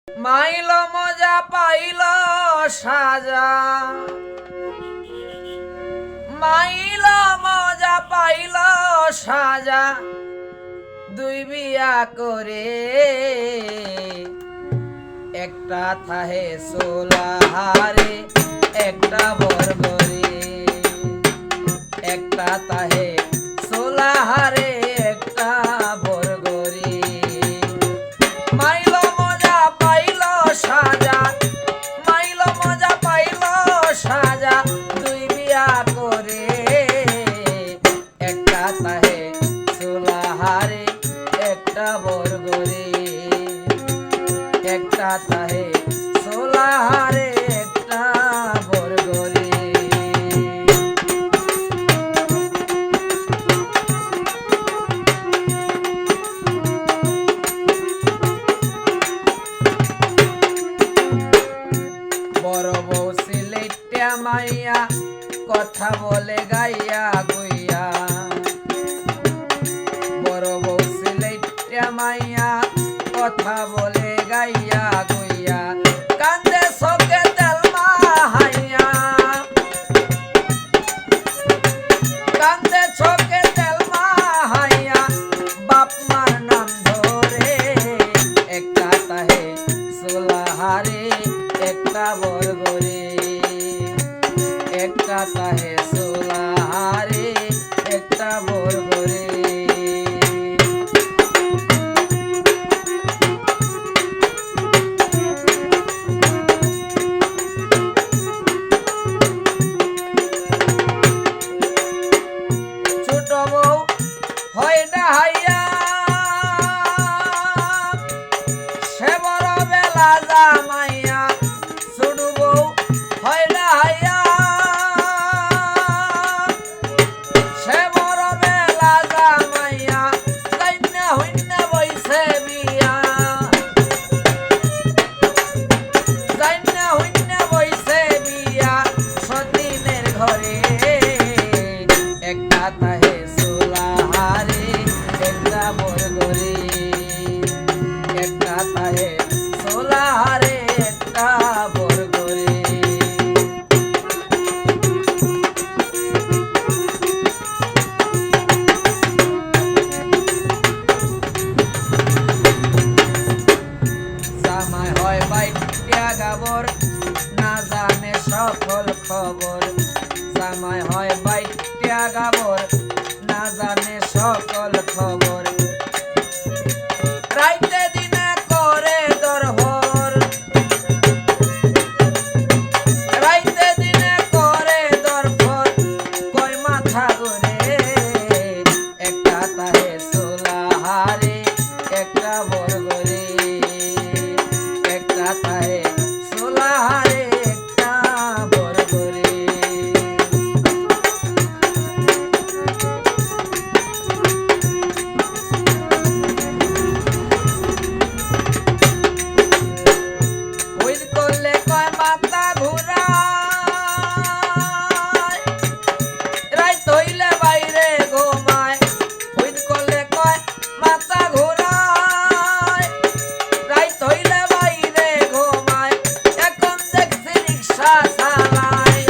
Mile মজা pile সাজা, mile মজা পাইল সাজা, দুই বিয়া করে একটা থাহে সোলাহারে একটা বরগরে, একটা তাহে সোলাহারে একটা বরগরে। মাইল মজা পাইল সাজা, মাইল মজা পাইল সাজা, দুই বিয়া করে একটা তাহে সোলাহারে একটা বরগরে, একটা তাহে সোলাহারে একটা বরগরে। বড় বউ সিলেটিয়া মাইয়া কথা বলে গাইয়া গুইয়া, বড় বউ সিলেটিয়া মাইয়া কথা বলে গাইয়া গুইয়া, কান্দে চোখে তেল মাহাইয়া, কান্দে চোখে তেল মাহাইয়া, বাপ মার নাম ধরে একটা তাহে সোলাহারে একটা বরগরে, একটা তাহে সোলাহারে একটা বরগরে। ছোট বউ হয় ডাহাইয়া, সে বড় বেলা জামাইয়া, ছোট বউ হয় ডাহাইয়া, সে বড় বেলা জামাইয়া, কাইন্না হইন্না বইছে বিয়া, কাইন্না হইন্না বইছে বিয়া, সতীনের ঘরে একটা তাহে সোলাহারে একটা বরগরে, একটা তাহে সোলাহারে একটা বরগরে। জামাই হয় বাইটিয়া গাবর, না জানে সকল খবর, জামাই হয় বাইটিয়া গাবর, না জানে সকল খবর, রাইতে দিনে করে দরহর, রাইতে দিনে করে দরহর, কয় মাথা গরে একটা তাহে সোলাহারে একটা বরগরে, একটা তাহে সোলাহারে একটা বরগরে। ওই করলে কয় মাথা ঘুরায়, রাইত হইলে বাইরে ঘুমায়, ওই করলে কয় মাথা ঘুরায়, রাইত হইলে বাইরে ঘুমায়, এখন দেখছি রিক্সা চালায়,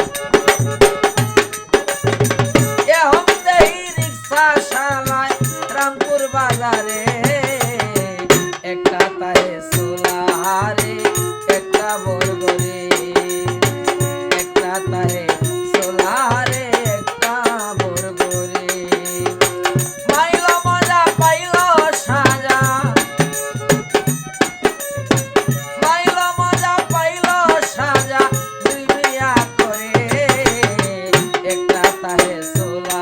এখন দেখি রিক্সা চালায় রামপুর বাজারে একটা তাহে সোলাহারে একটা বরগরে, একটা তাহে সোলাহারে একটা বরগরে। মাইল মজা পাইল সাজা, মাইল মজা পাইল সাজা, দুই বিয়া করে একটা তাহে সোলা